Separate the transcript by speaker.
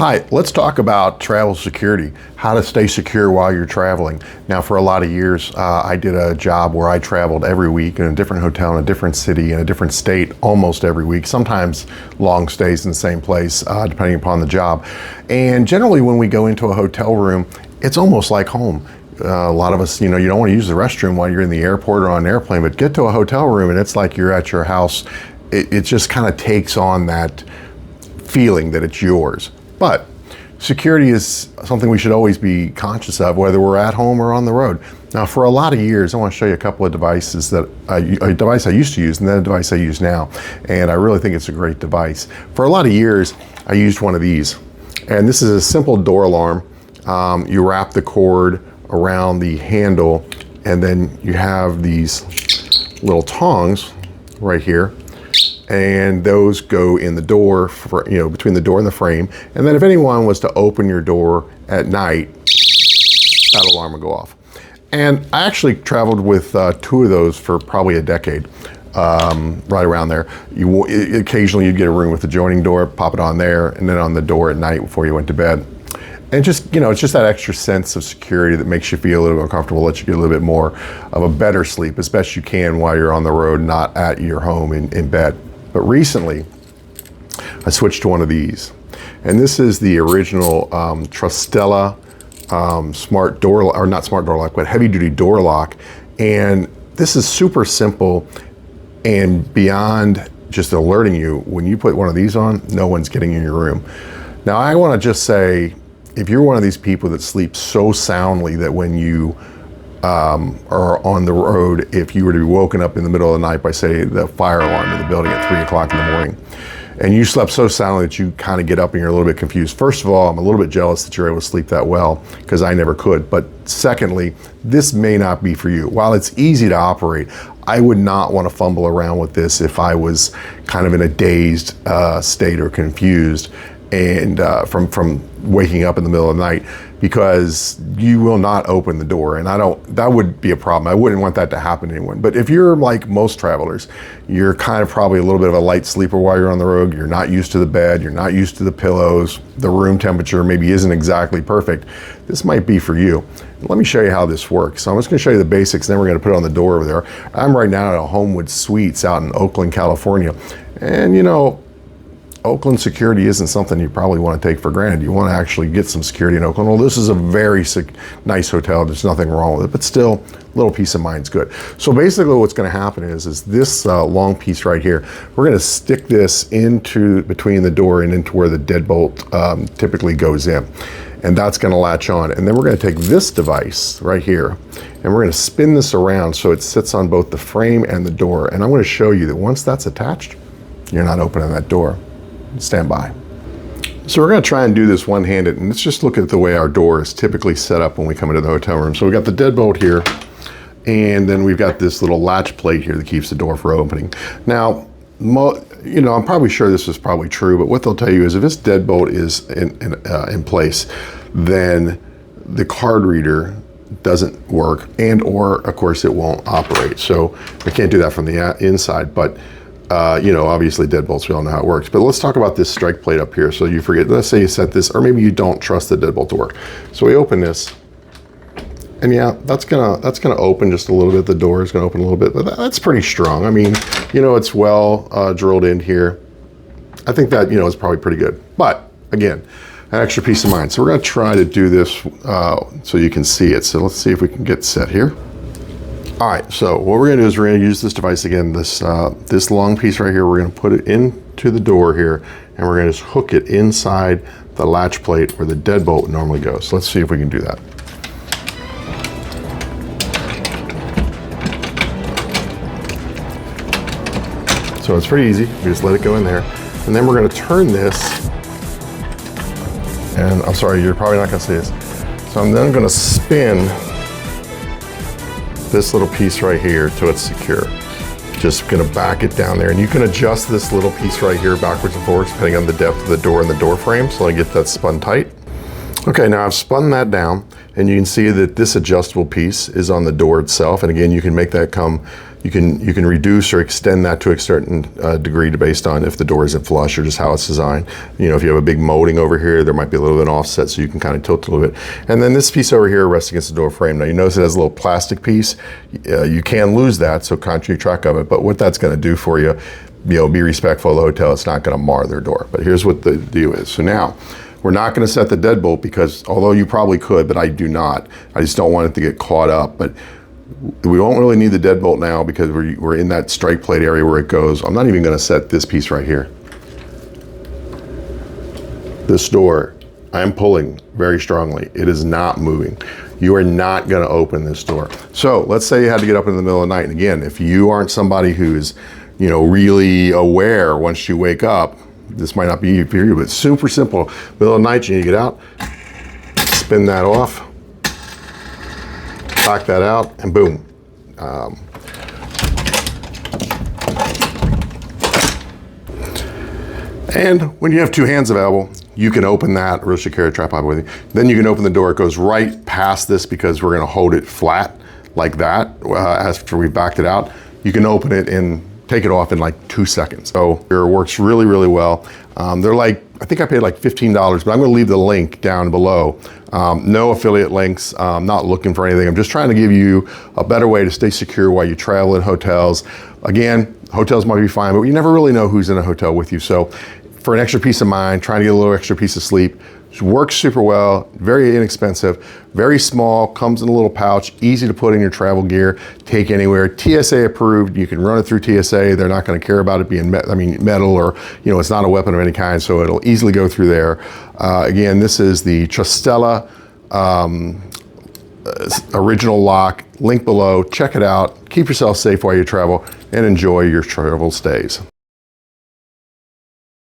Speaker 1: Hi, let's talk about travel security, how to stay secure while you're traveling. Now, for a lot of years, I did a job where I traveled every week in a different hotel in a different city in a different state almost every week, sometimes long stays in the same place, depending upon the job. And generally, when we go into a hotel room, it's almost like home. A lot of us, you don't want to use the restroom while you're in the airport or on an airplane, but get to a hotel room and it's like you're at your house. It just kind of takes on that feeling that it's yours. But security is something we should always be conscious of, whether we're at home or on the road. Now, for a lot of years, I want to show you a couple of devices that a device I used to use and then a device I use now. And I really think it's a great device. For a lot of years, I used one of these. And this is a simple door alarm. You wrap the cord around the handle, and then you have these little tongs right here. And those go in the door, between the door and the frame. And then if anyone was to open your door at night, that alarm would go off. And I actually traveled with two of those for probably a decade, right around there. Occasionally you'd get a room with the adjoining door, pop it on there, and then on the door at night before you went to bed. And just, it's just that extra sense of security that makes you feel a little more comfortable, lets you get a little bit more of a better sleep as best you can while you're on the road, not at your home in bed. But recently, I switched to one of these. And this is the original Trustella smart door, or not smart door lock, but heavy duty door lock. And this is super simple and beyond just alerting you. When you put one of these on, no one's getting in your room. Now, I want to just say, if you're one of these people that sleeps so soundly that when you are on the road, if you were to be woken up in the middle of the night by, say, the fire alarm in the building at 3 o'clock in the morning, and you slept so soundly that you kind of get up and you're a little bit confused. First of all, I'm a little bit jealous that you're able to sleep that well, because I never could. But secondly, this may not be for you. While it's easy to operate, I would not want to fumble around with this if I was kind of in a dazed state or confused and from waking up in the middle of the night, because you will not open the door. And that would be a problem. I wouldn't want that to happen to anyone. But if you're like most travelers, you're kind of probably a little bit of a light sleeper while you're on the road, you're not used to the bed, you're not used to the pillows, the room temperature maybe isn't exactly perfect, this might be for you. Let me show you how this works. So I'm just gonna show you the basics, then we're gonna put it on the door over there. I'm right now at a Homewood Suites out in Oakland, California. And Oakland security isn't something you probably want to take for granted. You want to actually get some security in Oakland. Well, this is a very nice hotel. There's nothing wrong with it, but still, a little peace of mind's good. So basically what's going to happen is this long piece right here, we're going to stick this between the door and into where the deadbolt typically goes in. And that's going to latch on. And then we're going to take this device right here, and we're going to spin this around so it sits on both the frame and the door. And I'm going to show you that once that's attached, you're not opening that door. Stand by. So we're going to try and do this one-handed, and let's just look at the way our door is typically set up when we come into the hotel room. So we've got the deadbolt here, and then we've got this little latch plate here that keeps the door from opening. Now, I'm probably sure this is probably true, but what they'll tell you is if this deadbolt is in place, then the card reader doesn't work, or of course it won't operate. So I can't do that from the inside, but obviously deadbolts, we all know how it works. But let's talk about this strike plate up here. So you forget, let's say you set this, or maybe you don't trust the deadbolt to work. So we open this, and yeah, that's gonna open just a little bit. The door is gonna open a little bit, but that's pretty strong. I mean, it's well drilled in here. I think that, is probably pretty good. But again, an extra peace of mind. So we're gonna try to do this so you can see it. So let's see if we can get set here. All right, so what we're gonna do is we're gonna use this device again, this long piece right here. We're gonna put it into the door here, and we're gonna just hook it inside the latch plate where the deadbolt normally goes. So let's see if we can do that. So it's pretty easy. We just let it go in there. And then we're gonna turn this, and I'm sorry, you're probably not gonna see this. So I'm then gonna spin this little piece right here till it's secure. Just gonna back it down there, and you can adjust this little piece right here backwards and forwards depending on the depth of the door and the door frame, so I get that spun tight. Okay, now I've spun that down, and you can see that this adjustable piece is on the door itself, and again, you can make that come You can reduce or extend that to a certain degree based on if the door isn't flush or just how it's designed. You know, if you have a big molding over here, there might be a little bit of offset, so you can kind of tilt it a little bit. And then this piece over here rests against the door frame. Now you notice it has a little plastic piece. You can lose that, so keep track of it. But what that's going to do for you, be respectful of the hotel. It's not going to mar their door. But here's what the deal is. So now, we're not going to set the deadbolt because, although you probably could, but I do not. I just don't want it to get caught up. But we won't really need the deadbolt now because we're in that strike plate area where it goes. I'm not even going to set this piece right here. This door, I'm pulling very strongly. It is not moving. You are not going to open this door. So let's say you had to get up in the middle of the night. And again, if you aren't somebody who's, really aware once you wake up, this might not be for you, but it's super simple. Middle of the night, you need to get out, spin that off, lock that out, and boom. And when you have two hands available, you can open that, or else you carry a tripod with you. Then you can open the door. It goes right past this because we're going to hold it flat like that after we've backed it out. You can open it and take it off in like 2 seconds. So it works really, really well. They're like, I think I paid like $15, but I'm gonna leave the link down below. No affiliate links, not looking for anything. I'm just trying to give you a better way to stay secure while you travel in hotels. Again, hotels might be fine, but you never really know who's in a hotel with you. So for an extra peace of mind, trying to get a little extra piece of sleep, works super well, very inexpensive, very small, comes in a little pouch, easy to put in your travel gear, take anywhere. TSA approved, you can run it through TSA. They're not going to care about it being metal or, it's not a weapon of any kind, so it'll easily go through there. Again, this is the Trastella original lock, link below, check it out, keep yourself safe while you travel, and enjoy your travel stays.